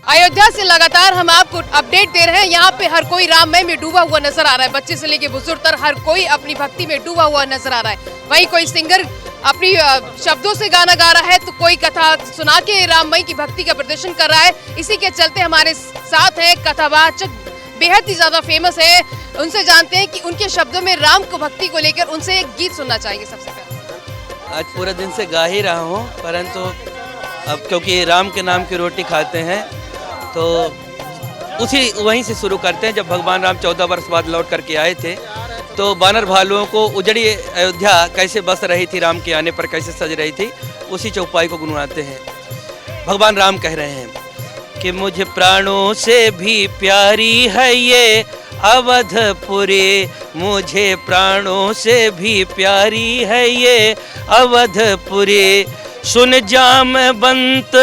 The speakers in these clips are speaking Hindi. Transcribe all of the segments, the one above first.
अयोध्या से लगातार हम आपको अपडेट दे रहे हैं। यहाँ पे हर कोई राममय में डूबा हुआ नजर आ रहा है, बच्चे से लेके बुजुर्ग तक हर कोई अपनी भक्ति में डूबा हुआ नजर आ रहा है। वहीं कोई सिंगर अपनी शब्दों से गाना गा रहा है तो कोई कथा सुना के राममय की भक्ति का प्रदर्शन कर रहा है। इसी के चलते हमारे साथ है कथावाचक, बेहद ही ज्यादा फेमस है। उनसे जानते हैं कि उनके शब्दों में राम को भक्ति को लेकर उनसे एक गीत सुनना चाहेंगे। सबसे पहले आज पूरा दिन से गा ही रहा हूँ, परंतु अब क्योंकि राम के नाम की रोटी खाते हैं तो वहीं से शुरू करते हैं। जब भगवान राम 14 वर्ष बाद लौट करके आए थे तो वानर भालुओं को उजड़ी अयोध्या कैसे बस रही थी, राम के आने पर कैसे सज रही थी, उसी चौपाई को गुनगुनाते हैं। भगवान राम कह रहे हैं कि मुझे प्राणों से भी प्यारी है ये अवधपुरी, मुझे प्राणों से भी प्यारी है ये अवधपुरी। सुन जामवंत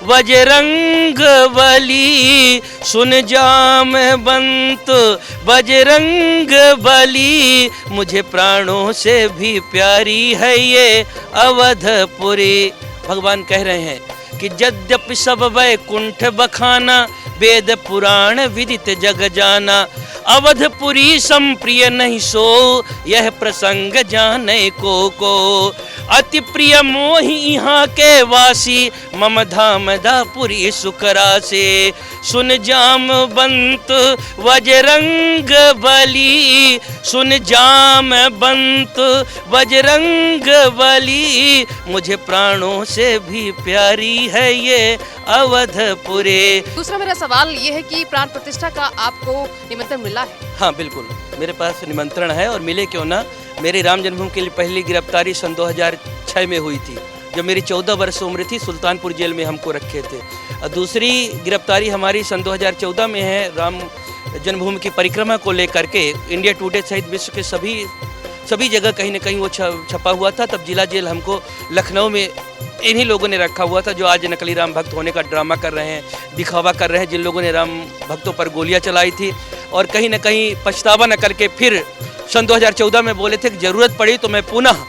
बजरंग बली, सुन जामवंत बजरंग बली, मुझे प्राणों से भी प्यारी है ये अवधपुरी। भगवान कह रहे हैं कि यद्यपि सब वैकुंठ बखाना, वेद पुराण विदित जग जाना, अवधपुरी संप्रिय नहीं सो, यह प्रसंग जाने को अति प्रिय मोहि यहाँ के वासी, मम धाम दापुरी सुखरासे। सुन जामवंत बजरंग बली, सुन जामवंत बजरंग बली, मुझे प्राणों से भी प्यारी है ये अवधपुरी। दूसरा मेरा सवाल ये है कि प्राण प्रतिष्ठा का आपको निमंत्रण मिला है? हाँ बिल्कुल, मेरे पास निमंत्रण है और मिले क्यों ना। मेरी राम जन्मभूमि के लिए पहली गिरफ्तारी सन 2006 में हुई थी, जब मेरी 14 वर्ष उम्र थी। सुल्तानपुर जेल में हमको रखे थे। और दूसरी गिरफ्तारी हमारी सन 2014 में है, राम जन्मभूमि की परिक्रमा को लेकर के इंडिया टुडे सहित विश्व के सभी जगह कहीं ना कहीं वो छपा हुआ था। तब जिला जेल हमको लखनऊ में इन्हीं लोगों ने रखा हुआ था जो आज नकली राम भक्त होने का ड्रामा कर रहे हैं, दिखावा कर रहे हैं, जिन लोगों ने राम भक्तों पर गोलियां चलाई थी और कहीं ना कहीं पछतावा न करके फिर सन 2014 में बोले थे कि ज़रूरत पड़ी तो मैं पुनः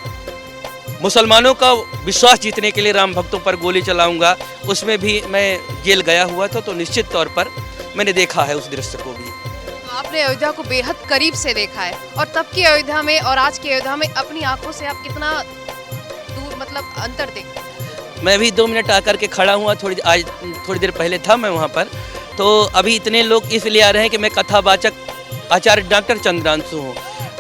मुसलमानों का विश्वास जीतने के लिए राम भक्तों पर गोली चलाऊंगा। उसमें भी मैं जेल गया हुआ था, तो निश्चित तौर पर मैंने देखा है उस दृश्य को भी। आपने अयोध्या को बेहद करीब से देखा है और तब की अयोध्या में और आज की अयोध्या में अपनी आंखों से आप कितना दूर मतलब अंतर देखते हैं? मैं भी 2 मिनट आकर के खड़ा हुआ, थोड़ी देर पहले था मैं वहाँ पर। तो अभी इतने लोग इसलिए आ रहे हैं कि मैं कथावाचक आचार्य डॉक्टर चंद्रांशु हूँ।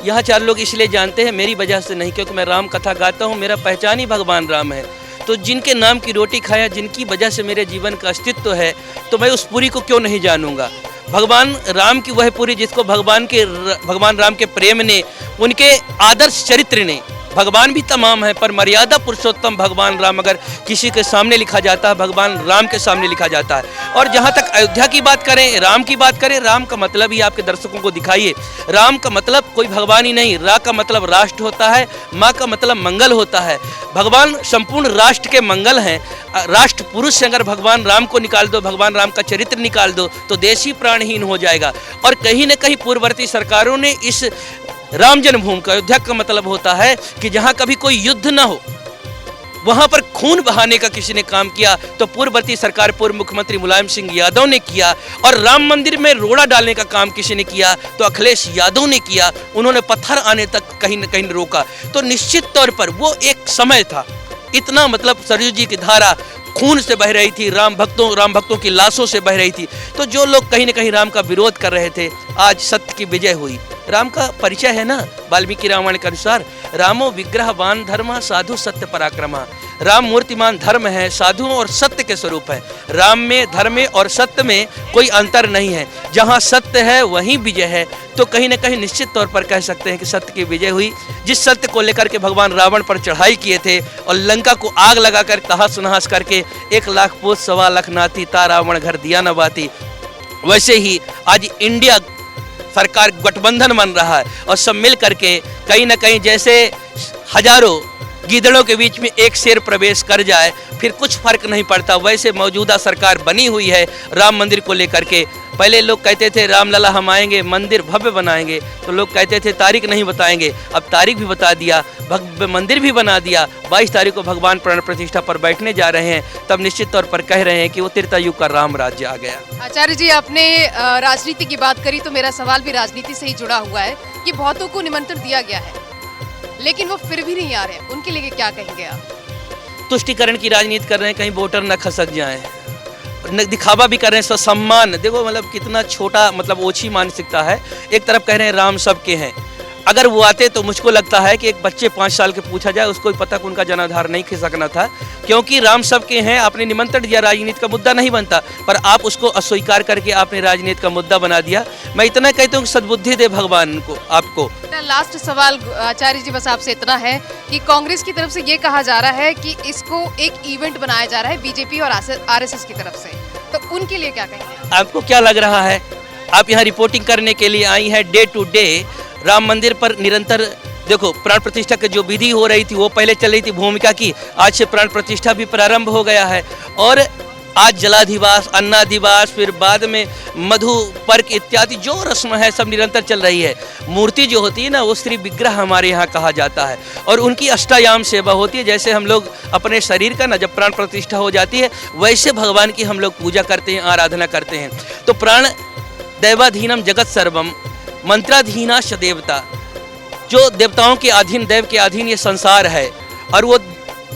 यहाँ 4 लोग इसलिए जानते हैं, मेरी वजह से नहीं, क्योंकि मैं राम कथा गाता हूँ। मेरा पहचान ही भगवान राम है। तो जिनके नाम की रोटी खाया, जिनकी वजह से मेरे जीवन का अस्तित्व है, तो मैं उस पूरी को क्यों नहीं जानूंगा। भगवान राम की वह पूरी जिसको भगवान राम के प्रेम ने, उनके आदर्श चरित्र ने, भगवान भी तमाम है पर मर्यादा पुरुषोत्तम भगवान राम अगर किसी के सामने लिखा जाता है, भगवान राम के सामने लिखा जाता है। और जहाँ तक अयोध्या की बात करें, राम की बात करें, राम का मतलब ही आपके दर्शकों को दिखाइए। राम का मतलब कोई भगवान ही नहीं, रा का मतलब राष्ट्र होता है, माँ का मतलब मंगल होता है। भगवान संपूर्ण राष्ट्र के मंगल हैं। राष्ट्र पुरुष से अगर भगवान राम को निकाल दो, भगवान राम का चरित्र निकाल दो, तो देश ही प्राणहीन हो जाएगा। और कहीं न कहीं पूर्ववर्ती सरकारों ने इस राम जन्मभूमि का, अयोध्या का मतलब होता है कि जहां कभी कोई युद्ध न हो, वहां पर खून बहाने का किसी ने काम किया तो पूर्ववर्ती सरकार, पूर्व मुख्यमंत्री मुलायम सिंह यादव ने किया। और राम मंदिर में रोड़ा डालने का काम किसी ने किया तो अखिलेश यादव ने किया। उन्होंने पत्थर आने तक कहीं न कहीं रोका। तो निश्चित तौर पर वो एक समय था, इतना मतलब सरयू जी की धारा खून से बह रही थी, राम भक्तों की लाशों से बह रही थी। तो जो लोग कहीं न कहीं राम का विरोध कर रहे थे, आज सत्य की विजय हुई। राम का परिचय है ना, वाल्मीकि रामायण के अनुसार, रामो विग्रहवान धर्म साधु सत्य पराक्रमा। राम मूर्तिमान धर्म है, साधुओं और सत्य के स्वरूप है। राम में, धर्म में और सत्य में कोई अंतर नहीं है। जहाँ सत्य है वहीं विजय है। तो कहीं न कहीं निश्चित तौर पर कह सकते हैं कि सत्य की विजय हुई। जिस सत्य को लेकर के भगवान रावण पर चढ़ाई किए थे और लंका को आग लगाकर तहस नहस करके 1 लाख पोत 1.25 लाख नाती, ता रावण घर दिया न बाती, वैसे ही आज इंडिया सरकार गठबंधन बन रहा है और सब मिल करके कहीं ना कहीं जैसे हजारों गीदड़ों के बीच में एक शेर प्रवेश कर जाए फिर कुछ फर्क नहीं पड़ता, वैसे मौजूदा सरकार बनी हुई है राम मंदिर को लेकर के। पहले लोग कहते थे रामलला हम आएंगे, मंदिर भव्य बनाएंगे, तो लोग कहते थे तारीख नहीं बताएंगे। अब तारीख भी बता दिया, भव्य मंदिर भी बना दिया। 22 तारीख को भगवान प्राण प्रतिष्ठा पर बैठने जा रहे हैं, तब निश्चित तौर पर कह रहे हैं कि वो त्रेता युग का राम राज्य आ गया। आचार्य जी, आपने राजनीति की बात करी तो मेरा सवाल भी राजनीति से ही जुड़ा हुआ है कि बहुतों को निमंत्रण दिया गया है लेकिन वो फिर भी नहीं आ रहे, उनके लिए क्या कहेंगे आप? तुष्टिकरण की राजनीति कर रहे हैं, कहीं वोटर न खसक जाएं, दिखावा भी कर रहे हैं, स्वसम्मान। देखो मतलब कितना छोटा, मतलब ओछी मानसिकता है। एक तरफ कह रहे हैं राम सबके हैं, अगर वो आते तो मुझको लगता है कि एक बच्चे 5 साल के पूछा जाए उसको भी पता कि उनका जनाधार नहीं खिसकना था, क्योंकि राम सबके हैं आपने निमंत्रण दिया, राजनीति का मुद्दा नहीं बनता, पर आप उसको अस्वीकार करके आपने राजनीति का मुद्दा बना दिया। मैं इतना कहता हूँ कि सद्बुद्धि दे भगवान को आपको। लास्ट सवाल आचार्य जी बस आपसे इतना है कि कांग्रेस की तरफ से ये कहा जा रहा है कि इसको एक इवेंट बनाया जा रहा है बीजेपी और आरएसएस की तरफ से, तो उनके लिए क्या कहेंगे? आपको क्या लग रहा है? आप यहाँ रिपोर्टिंग करने के लिए आई हैं। डे टू डे राम मंदिर पर निरंतर देखो प्राण प्रतिष्ठा की जो विधि हो रही थी वो पहले चल रही थी भूमिका की, आज से प्राण प्रतिष्ठा भी प्रारंभ हो गया है। और आज जलाधिवास, अन्नाधिवास, फिर बाद में मधु पर्क इत्यादि जो रस्म है सब निरंतर चल रही है। मूर्ति जो होती है ना वो श्री विग्रह हमारे यहाँ कहा जाता है, और उनकी अष्टायाम सेवा होती है। जैसे हम लोग अपने शरीर का ना जब प्राण प्रतिष्ठा हो जाती है वैसे भगवान की हम लोग पूजा करते हैं, आराधना करते हैं। तो प्राण दैवाधीनम जगत सर्वम मंत्राधीनाश देवता, जो देवताओं के अधीन, देव के अधीन ये संसार है, और वो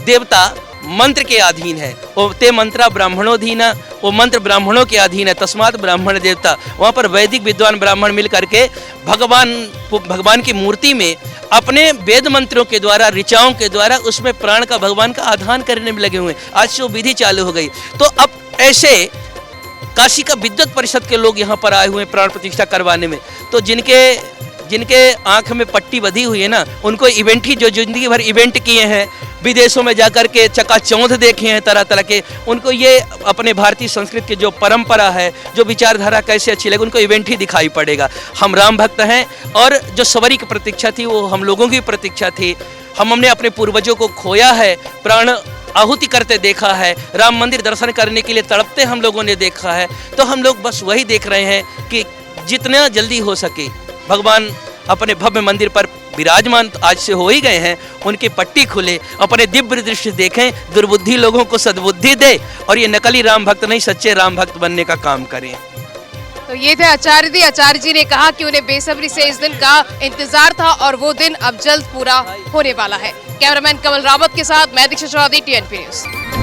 देवता मंत्र के अधीन है। वो ते मंत्रा ब्राह्मणोधीना, वो मंत्र ब्राह्मणों के अधीन है, तस्मात ब्राह्मण देवता। वहाँ पर वैदिक विद्वान ब्राह्मण मिल करके भगवान की मूर्ति में अपने वेद मंत्रों के द्वारा, ऋचाओं के द्वारा उसमें प्राण का, भगवान का आधान करने में लगे हुए हैं। आज से वो विधि चालू हो गई। तो अब ऐसे काशी का विद्वत परिषद के लोग यहाँ पर आए हुए हैं प्राण प्रतिष्ठा करवाने में, तो जिनके आंख में पट्टी बधी हुई है ना, उनको इवेंट ही, जो जिंदगी भर इवेंट किए हैं, विदेशों में जाकर के चकाचौंध देखे हैं तरह तरह के, उनको ये अपने भारतीय संस्कृति की जो परंपरा है, जो विचारधारा कैसे अच्छी लगे, उनको इवेंट ही दिखाई पड़ेगा। हम राम भक्त हैं, और जो सवारी की प्रतीक्षा थी वो हम लोगों की प्रतीक्षा थी। हमने अपने पूर्वजों को खोया है, प्राण आहुति करते देखा है, राम मंदिर दर्शन करने के लिए तड़पते हम लोगों ने देखा है। तो हम लोग बस वही देख रहे हैं कि जितना जल्दी हो सके भगवान अपने भव्य मंदिर पर विराजमान आज से हो ही गए हैं, उनकी पट्टी खुले, अपने दिव्य दृष्टि देखें, दुर्बुद्धि लोगों को सद्बुद्धि दे, और ये नकली राम भक्त नहीं सच्चे राम भक्त बनने का काम करें। तो ये थे आचार्य जी ने कहा कि उन्हें बेसब्री से इस दिन का इंतजार था और वो दिन अब जल्द पूरा होने वाला है। कैमरामैन कमल रावत के साथ मैं दीक्षा चौधरी, TNP न्यूज़।